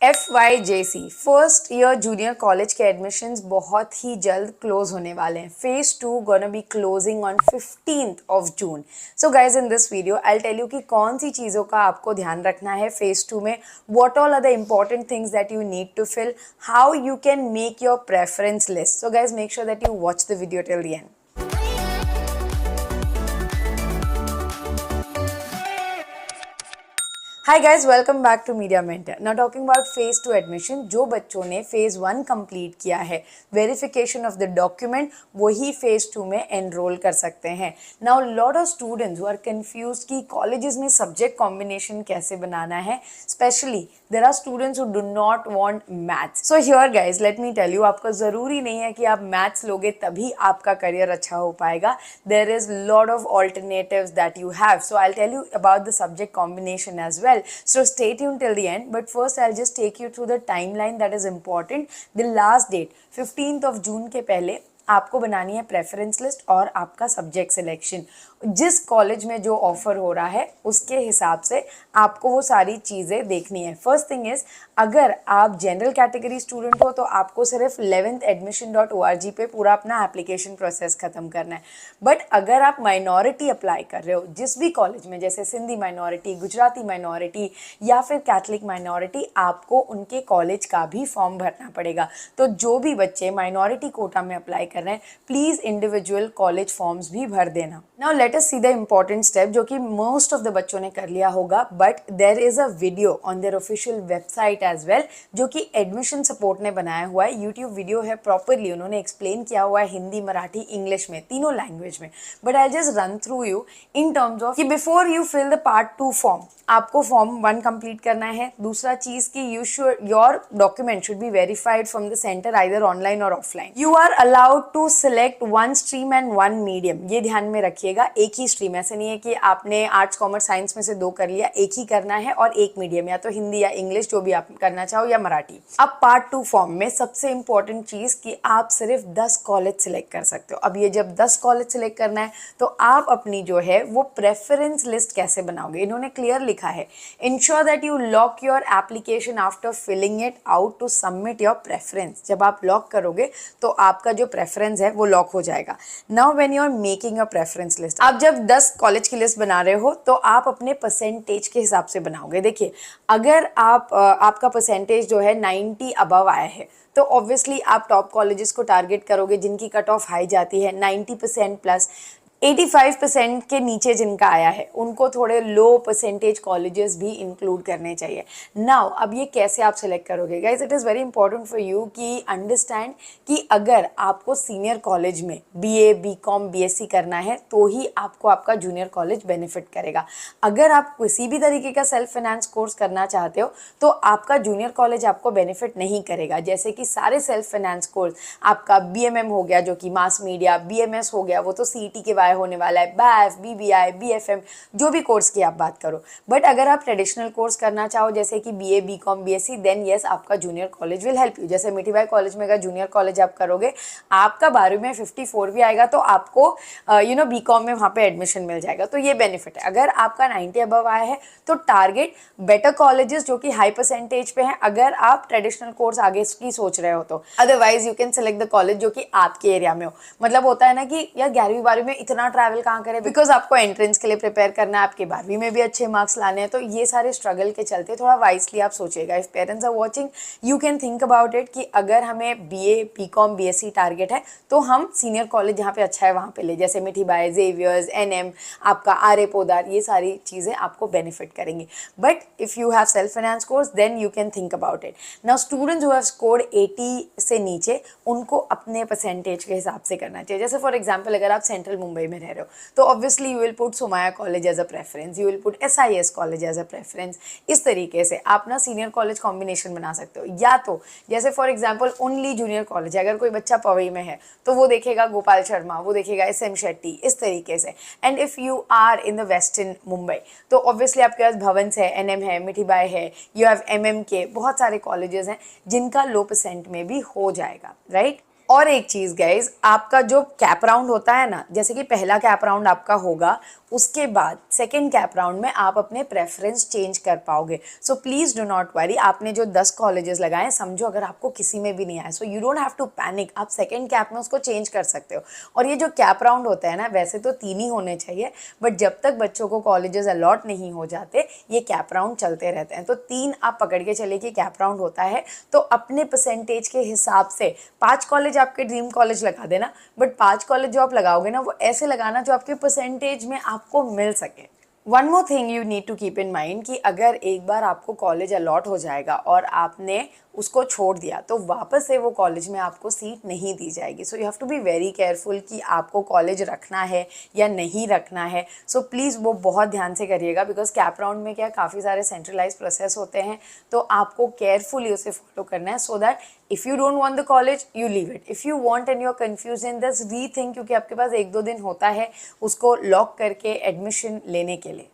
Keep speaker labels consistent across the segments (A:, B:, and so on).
A: FYJC first year junior college के admissions बहुत ही जल्द क्लोज होने वाले हैं। Phase 2 gonna be closing on 15th of June। So guys in this video I will tell you कि कौन सी चीज़ों का आपको ध्यान रखना है फेज 2 में, what all are the important things that you need to fill, how you can make your preference list. So guys make sure that you watch the video till the end. Hi guys, welcome back to media mentor. Now talking about phase 2 admission, जो बच्चों ने phase 1 complete किया है, verification of the document, वही phase 2 में enroll कर सकते हैं। Now lot of students who are confused कि कॉलेजेस में सब्जेक्ट कॉम्बिनेशन कैसे बनाना है, specially there are students who do not want maths. So here guys let me tell you, आपको ज़रूरी नहीं है कि आप मैथ्स लोगे तभी आपका करियर अच्छा हो पाएगा। There is lot of alternatives that you have, so I will tell you about the subject combination as well. So stay tuned till the end, but first I'll just take you through the timeline that is important. The last date 15th of June के पहले आपको बनानी है preference list और आपका subject selection. जिस college में जो ऑफर हो रहा है उसके हिसाब से आपको वो सारी चीज़ें देखनी है। फर्स्ट थिंग इज, अगर आप जनरल कैटेगरी स्टूडेंट हो तो आपको सिर्फ 11thadmission.org पे पूरा अपना एप्लीकेशन प्रोसेस ख़त्म करना है। बट अगर आप माइनॉरिटी अप्लाई कर रहे हो जिस भी कॉलेज में, जैसे सिंधी माइनॉरिटी, गुजराती माइनॉरिटी या फिर कैथलिक माइनॉरिटी, आपको उनके कॉलेज का भी फॉर्म भरना पड़ेगा। तो जो भी बच्चे माइनॉरिटी कोटा में अप्लाई कर रहे हैं, प्लीज़ इंडिविजुअल कॉलेज फॉर्म्स भी भर देना। Now let us see the important step जो कि मोस्ट ऑफ द बच्चों ने कर लिया होगा, but there is a video on their official website as well जो कि एडमिशन सपोर्ट ने बनाया हुआ है। यूट्यूब वीडियो है, प्रॉपरली उन्होंने एक्सप्लेन किया हुआ है हिंदी, मराठी, इंग्लिश में, तीनों लैंग्वेज में। But I just run through you in terms of कि before you fill the part 2 form, आपको फॉर्म 1 कंप्लीट करना है। दूसरा चीज़ कि your document should be verified from the centre, either online or offline. You are allowed to select 1 stream and 1 medium, ये ध्यान में रखिएगा। एक ही स्ट्रीम, ऐसे नहीं है कि आपने आर्ट्स, कॉमर्स, साइंस में से 2 कर लिया, एक ही करना है, और एक मीडियम, या तो हिंदी या इंग्लिश जो भी आप करना चाहो, या मराठी। अब पार्ट 2 फॉर्म में सबसे इंपॉर्टेंट चीज़ कि आप सिर्फ 10 कॉलेज सिलेक्ट कर सकते हो। अब ये जब 10 कॉलेज सिलेक्ट करना है तो आप अपनी जो है वो प्रेफरेंस लिस्ट कैसे बनाओगे, इन्होंने क्लियर लिखा है, ensure that you lock your application after filling it out to submit your preference। जब आप लॉक करोगे तो आपका जो प्रेफरेंस है वो लॉक हो जाएगा। Now when you are making your preference list, आप जब 10 कॉलेज की लिस्ट बना रहे हो तो आप अपने परसेंटेज के हिसाब से बनाओगे। देखिए, अगर आपका परसेंटेज जो है 90 अबव आया है तो ऑब्वियसली आप टॉप कॉलेजेस को टारगेट करोगे जिनकी कट ऑफ हाई जाती है 90% प्लस। 85% के नीचे जिनका आया है उनको थोड़े लो परसेंटेज कॉलेजेस भी इंक्लूड करने चाहिए। नाउ अब ये कैसे आप सेलेक्ट करोगे guys, it is very important for you कि अंडरस्टैंड कि अगर आपको सीनियर कॉलेज में BA, BCom, BSc करना है तो ही आपको आपका जूनियर कॉलेज बेनिफिट करेगा। अगर आप किसी भी तरीके का सेल्फ फाइनेंस कोर्स करना चाहते हो तो आपका जूनियर कॉलेज आपको बेनिफिट नहीं करेगा। जैसे कि सारे सेल्फ फाइनेंस कोर्स, आपका BMM हो गया जो कि मास मीडिया, BMS हो गया वो तो CET के होने वाला है, BAF, BBI, BFM, जो भी कोर्स की आप बात करो। बट अगर आप ट्रेडिशनल कोर्स करना चाहो जैसे कि BA, BCom, BSc, then yes आपका junior college will help you. जैसे मिठीबाई कॉलेज में अगर जूनियर कॉलेज आप करोगे, आपका 12वीं में 54 भी आएगा तो आपको BCom में वहाँ पे एडमिशन मिल जाएगा। तो ये बेनिफिट है। अगर आपका 90 अबव आया है तो टारगेट बेटर कॉलेजेस जो कि हाई परसेंटेज पे हैं, अगर आप ट्रेडिशनल कोर्स आगे की सोच रहे हो तो। Otherwise you can select the college जो कि आपके एरिया में हो। मतलब होता है ना कि यार 11वीं 12वीं में इतना ट्रैवल कहाँ करें, बिकॉज आपको एंट्रेंस के लिए प्रिपेयर करना है, आपके 12वीं में भी अच्छे मार्क्स लाने हैं। तो ये सारे स्ट्रगल के चलते थोड़ा वाइसली आप सोचिएगा। If parents are watching, you can think about it कि अगर हमें BA, BCom, BSc टारगेट है तो हम सीनियर कॉलेज जहाँ पे अच्छा है वहाँ पे ले, जैसे मिठीबाई, जेवियर्स, NM, आपका RA पोदार, ये सारी चीज़ें आपको बेनिफिट करेंगी। But if you have self finance course then you can think about it. Now students who have scored 80 से नीचे, उनको अपने परसेंटेज के हिसाब से करना चाहिए। जैसे फॉर एग्जाम्पल अगर आप सेंट्रल मुंबई में रह रहे हो तो obviously you will put Somaiya college as a preference, you will put SIS college as a preference. इस तरीके से आप ना सीनियर कॉलेज कॉम्बिनेशन बना सकते हो। या तो जैसे for example only junior college है, अगर कोई बच्चा पवई में है तो वो देखेगा गोपाल शर्मा, वो देखेगा SM शेट्टी, इस तरीके से। And if you are in the western Mumbai तो ऑब्वियसली आपके पास भवंस है, NM है, मिठीबाई है, यू हैव MMK, बहुत सारे कॉलेजेस हैं जिनका लो परसेंट में भी हो जाएगा, राइट। और एक चीज़ गाइज, आपका जो कैप राउंड होता है ना, जैसे कि पहला कैप राउंड आपका होगा उसके बाद सेकेंड कैप राउंड में आप अपने प्रेफरेंस चेंज कर पाओगे। So please do not worry, आपने जो 10 कॉलेजेस लगाए, समझो अगर आपको किसी में भी नहीं आया, so you don't have to panic, आप सेकेंड कैप में उसको चेंज कर सकते हो। और ये जो कैप राउंड होता है ना, वैसे तो 3 ही होने चाहिए, बट जब तक बच्चों को कॉलेजेस अलॉट नहीं हो जाते ये कैप राउंड चलते रहते हैं। तो 3 आप पकड़ के चले कि कैप राउंड होता है, तो अपने परसेंटेज के हिसाब से 5 कॉलेज आपके ड्रीम कॉलेज लगा देना, बट 5 कॉलेज जो आप लगाओगे ना वो ऐसे लगाना जो आपके परसेंटेज में आपको मिल सके। One more thing you need to keep in mind कि अगर एक बार आपको कॉलेज अलॉट हो जाएगा और आपने उसको छोड़ दिया तो वापस से वो कॉलेज में आपको सीट नहीं दी जाएगी। So you have to be very careful कि आपको कॉलेज रखना है या नहीं रखना है। सो प्लीज़ वो बहुत ध्यान से करिएगा, बिकॉज कैप राउंड में क्या काफ़ी सारे सेंट्रलाइज प्रोसेस होते हैं, तो आपको केयरफुली उसे फॉलो करना है, so that if you don't want the college you leave it, if you want and you are confuse in this rethink, क्योंकि आपके पास 1-2 दिन होता है उसको लॉक करके एडमिशन लेने के लिए।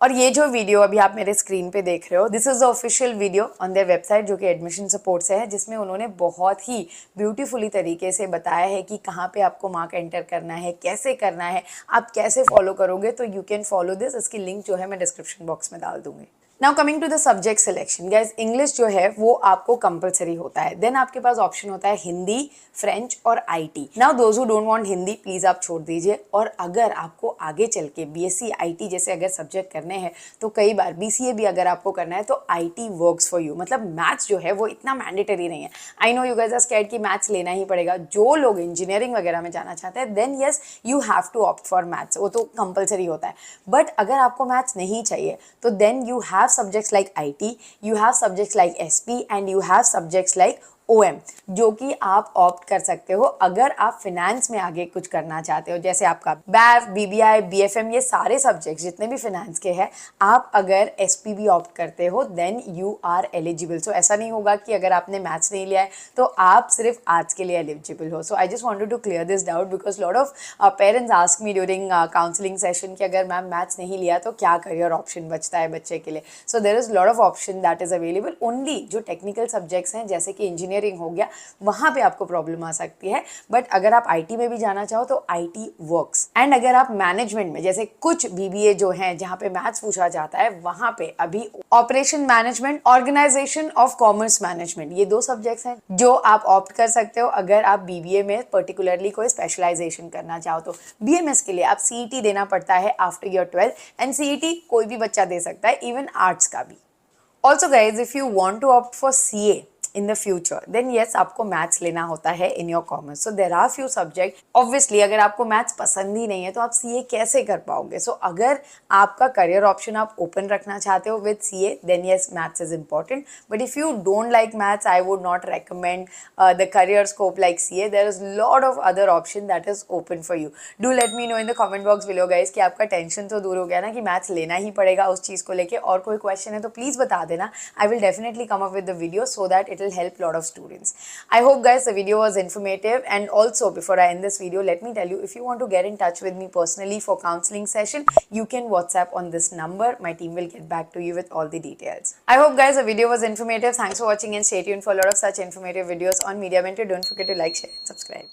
A: और ये जो वीडियो अभी आप मेरे स्क्रीन पे देख रहे हो, this is the official video on their website जो कि एडमिशन सपोर्ट से है, जिसमें उन्होंने बहुत ही ब्यूटीफुली तरीके से बताया है कि कहाँ पे आपको मार्क एंटर करना है, कैसे करना है, आप कैसे फॉलो करोगे। तो यू कैन फॉलो दिस, इसकी लिंक जो है मैं डिस्क्रिप्शन बॉक्स में डाल दूंगी। Now coming to the subject selection, guys English जो है वो आपको कंपलसरी होता है। देन आपके पास ऑप्शन होता है हिंदी, फ्रेंच और IT. Now those who don't want Hindi please आप छोड़ दीजिए, और अगर आपको आगे चल के बीएससी आईटी जैसे अगर सब्जेक्ट करने हैं तो कई बार बीसीए भी अगर आपको करना है तो आईटी वर्क्स फॉर यू। मतलब मैथ्स जो है वो इतना मैंडेटरी नहीं है। I know you guys are scared कि मैथ्स लेना ही पड़ेगा। जो लोग इंजीनियरिंग वगैरह में जाना चाहते हैं then yes you have to opt for maths, वो तो कंपलसरी होता है। बट अगर आपको मैथ्स नहीं चाहिए तो then you have subjects like IT, you have subjects like SP and you have subjects like OM, जो कि आप ऑप्ट कर सकते हो अगर आप फिनेंस में आगे कुछ करना चाहते हो। जैसे आपका BAF, BBI, BFM, ये सारे सब्जेक्ट्स जितने भी फिनेंस के हैं, आप अगर SP भी ऑप्ट करते हो देन यू आर एलिजिबल। सो ऐसा नहीं होगा कि अगर आपने मैथ्स नहीं लिया है तो आप सिर्फ आर्ट्स के लिए एलिजिबल हो। So I just wanted to clear this doubt, because lot of parents ask me during counselling session कि अगर मैम मैथ्स नहीं लिया तो क्या करियर ऑप्शन बचता है बच्चे के लिए। So there is lot of option that is available. Only जो टेक्निकल सब्जेक्ट्स हैं जैसे कि इंजीनियरिंग हो गया, वहां पे आपको प्रॉब्लम आ सकती है। बट अगर आप आईटी में भी जाना चाहो तो आईटी वर्क्स। एंड अगर आप मैनेजमेंट में, जैसे कुछ बीबीए जो है जहां पे मैथ्स पूछा जाता है, वहां पे अभी operation management, organization of commerce management, ये 2 सब्जेक्ट्स हैं जो आप ऑप्ट कर सकते हो अगर आप बीबीए में पर्टिकुलरली कोई स्पेशलाइजेशन करना चाहो तो। बीएमएस के लिए आप सीईटी देना पड़ता है after your 12th, and CET कोई भी बच्चा दे सकता है, इवन आर्ट्स का भी। Also guys if you want to opt for CA in the future then yes आपको मैथ्स लेना होता है in your commerce, so there are few subject। obviously अगर आपको मैथ्स पसंद ही नहीं है तो आप सीए कैसे कर पाओगे। so अगर आपका करियर ऑप्शन आप ओपन रखना चाहते हो with CA then yes maths is important, but if you don't like maths I would not recommend the career scope like CA। there is lot of other option that is open for you। do let me know in the comment box below guys कि आपका tension तो दूर हो गया ना कि maths लेना ही पड़ेगा उस चीज़ को लेके। और कोई क्वेश्चन है तो प्लीज़ बता देना, I will definitely come up with the video so that it will help lot of students। I hope guys the video was informative, and also before I end this video let me tell you, if you want to get in touch with me personally for counseling session you can WhatsApp on this number, my team will get back to you with all the details। I hope guys the video was informative, thanks for watching and stay tuned for a lot of such informative videos on Media Mentor। don't forget to like, share and subscribe।